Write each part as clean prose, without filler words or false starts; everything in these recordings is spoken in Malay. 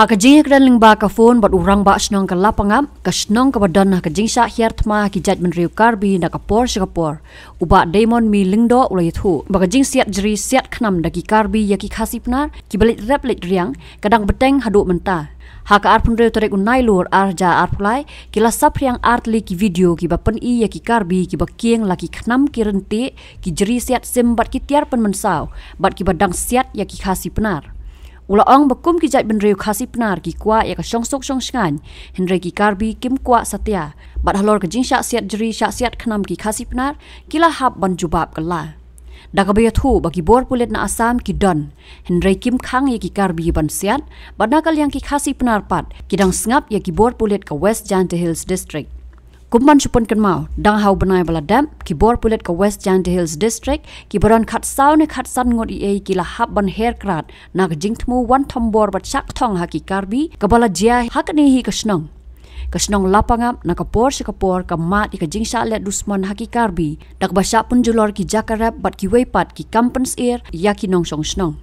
Hakajing kran lingba ka phone bat urang ba snong ka lapangam ka snong ka badan hakajing sha hiertma ki judgment riu karbi na ka por Singapore uba Damon mi lingdo ulai thu bakajing siat jeri siat khnam daki karbi yaki khasipnar ki balit replit riang kadang beteng hadu menta haka ar pun riu torek unai lur arja ar pulai kila sapriang artli ki video ki bapen i yaki karbi ki bakieng laki khnam ki renti ki jeri siat simbat ki tiar pen mensau bat ki badang siat yaki khasipnar Ula ong bakum ki jat benreu khasi penar ki kwa ya ka songsok songsngan Henry ki karbi kim kwa satya bat halor ka jing syak siat jeri syak siat khnam ki khasi penar kila hab ban jubab kala Dakabayat hu bagi bor pulit na Asam ki don Henry kim khang ya ki karbi ban siat bat nakal yang ki khasi penar pat kidang sngap ya ki bor pulit ka West Jante Hills District Kumban supon kan mau dang hau benai baladam ki bor pulet ka West Jante Hills District ki baron khat saw ne khat san ngot ei ki la hab ban hair krat na ka jingtmu wan thom bor bat sak thong ha ki karbi ka bala jia hakni hi kasnong lapangap na ka por ka mat ka jingsa let dusman ha ki karbi dak ba sap pun julor ki jakarap bat ki weipat ki kampens air ya ki nong song snong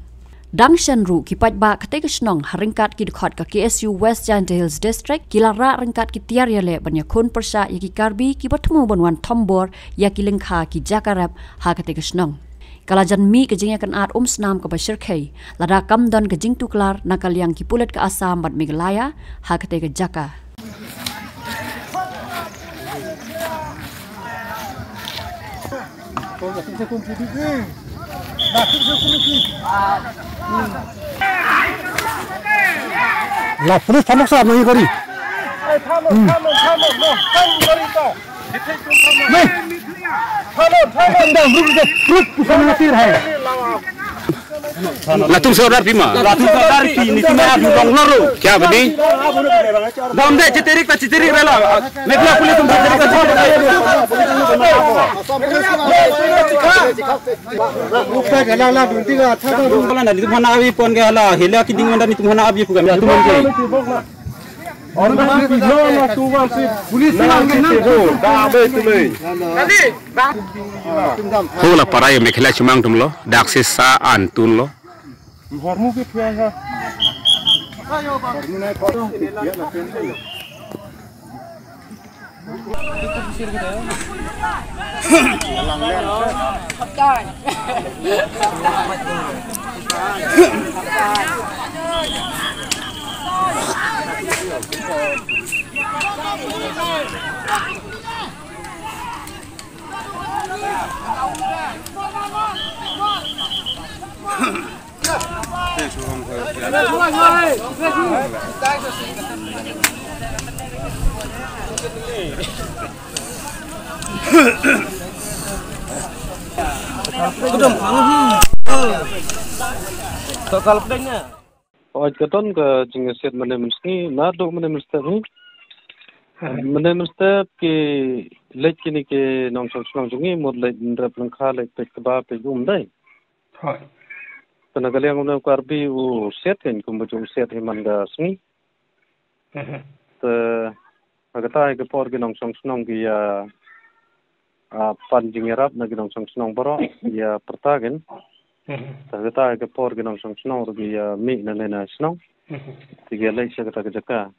Dang Shanru ki patba katek snong haringkat ki dekat ka KSU West Jante Hills District ki lara ringkat ki tiar yale banya kun persa yaki karbi ki bertemu banwan tombor yaki lengkha ki jakarap ha katek snong Kalajan mi ke jingya kan at snam ka bashir khai lada kam don ke jing tuklar nakal yang ki pulet ka Asam bat Meghalaya ha katek jaka La pulis thamok sa nahi kari. Latung saudar pima. Latung saudar pi ni tima adu dong loro. Kya bedi? Dom de citerik rela. Megla pulis tum citerik ka. Bukta gala la dunti ga acha to bala na litu phana abi pon ga la hela ki ding manda ni tum phana abi pu ga tu mon ke. और ना तू वन से पुलिस ना दाबे तुले कदी होला parai mekhla chumang tumlo dakse sa antun lo hormu ke phya ha ayo ba ni ko Total pedangnya. Oh, keton ke jingset mana mesti, nado mana mesti ni. Mana mesti ke lek kini ke nong song jungi mod lek drap langkah lek pek kebab pek dai. Hai. Karena kalian guna karbi u set kan kumbujung set himanda sni. Te agata ke por ke nong song ki ya pan jingerap na ke nong song baro ya pertagen. Tergata ke por ke nong song rugi ya mi na lena snong tiga lek sagata ke jaka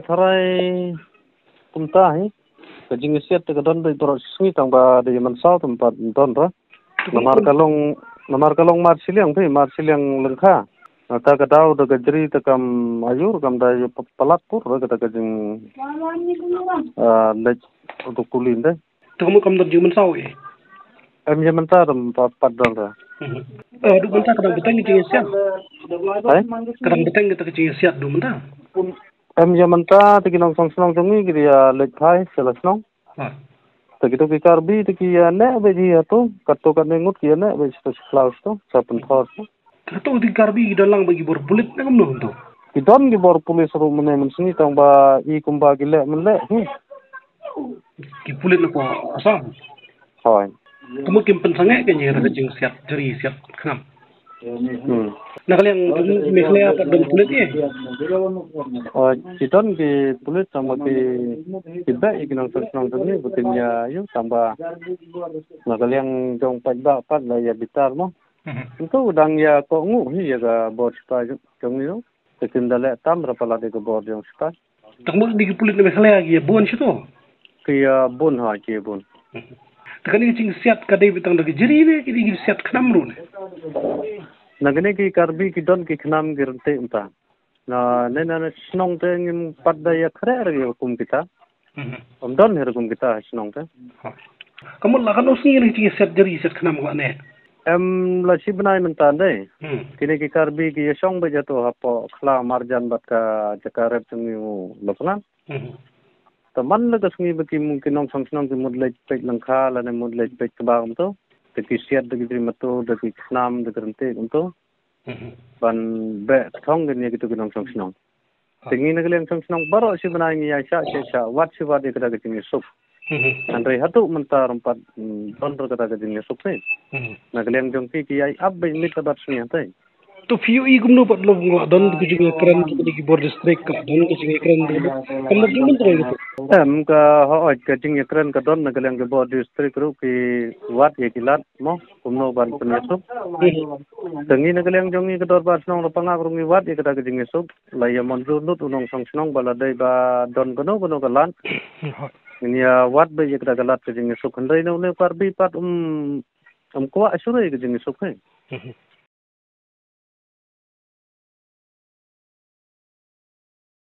tharai kumta hai ke jing siat ke don dei tor sngi tang ba de man sau tempat don ra namar kalong mar siliang lengkha ta ka dau de gajri ta kam ayur kam da palat pur ra ka ta jing lek to kulin dai Kamu kam don jing man sau e em je manta dam pat don ra du manta kadang beteng jing siat kadang beteng kita jing siat du manta em je manta te kinong song jungi gria lek thai selasnong te kitu ki karbi te ki ne be ji ato katto kan ngut ki ne be sto klaus to sapun thor to kato di karbi dalang bagi bor bulit na kamno to ki don ki bor pulis ru mene mensni tang ba I kumba ki le men le ki bulit na ko Asam hoi kamu kim pensange ke nyera ke jing siat jeri siat khnam na kalian Meghalaya apa don bulit ye Citon ki pulis sama ki ba ikinong song ni butin ya yu tamba nagaliang jong pagba pat la ya bitar mo itu udang ya ko ngu hi ya ga bot pa jong ni tekin dale tam rapala de bor jong spa takmul di pulit na mesale agi bon sito kia bon ha ki bon tekan ni cing siat kadai bitang dagi jeri ne ki siat khnam ru ne nagane ki karbi ki don ki khnam girte unta na nena snong te ngim padda ya khare re kum kita don her kum kita snong te kamu lakan usi ni cing siat jeri siat khnam ko ne la si banai mentan dei kini ki karbi ki yesong be jato hapo khla marjan bat ka jakarep tungi lopangan teman la kasngi baki mungkin nong sang ki mudlej pek langkha la ne mudlej pek ba umto te ki siat de ki mato de ki knam de krente umto ban be thong ni ki to nong sang tingi ne geleng sang baro si banai ni ya sha wat si wat de ka ki ni sup Andai hatu mentar empat donor kata kejengnya sukses. Nah kalian jongki kiai abai mit kabar senyata. To fiu I gumno pat lo ngla don kejengnya keren di bor district ka don kejengnya keren dulu. Kamu belum tahu itu. Ka ho kejengnya keren ka don kalian ke bor district ru ki wat ye kilat mo gumno ban penyusup. Tengi kalian jongi ke dor pas nong pangak rungi wat ye kata kejengnya sup. Laya monjur nut unong sang senong baladai ba don kono kalan. Ini ya wat be ye kata galat kejengnya sup. Hendai no ne karbi pat kuat asure kejengnya sup.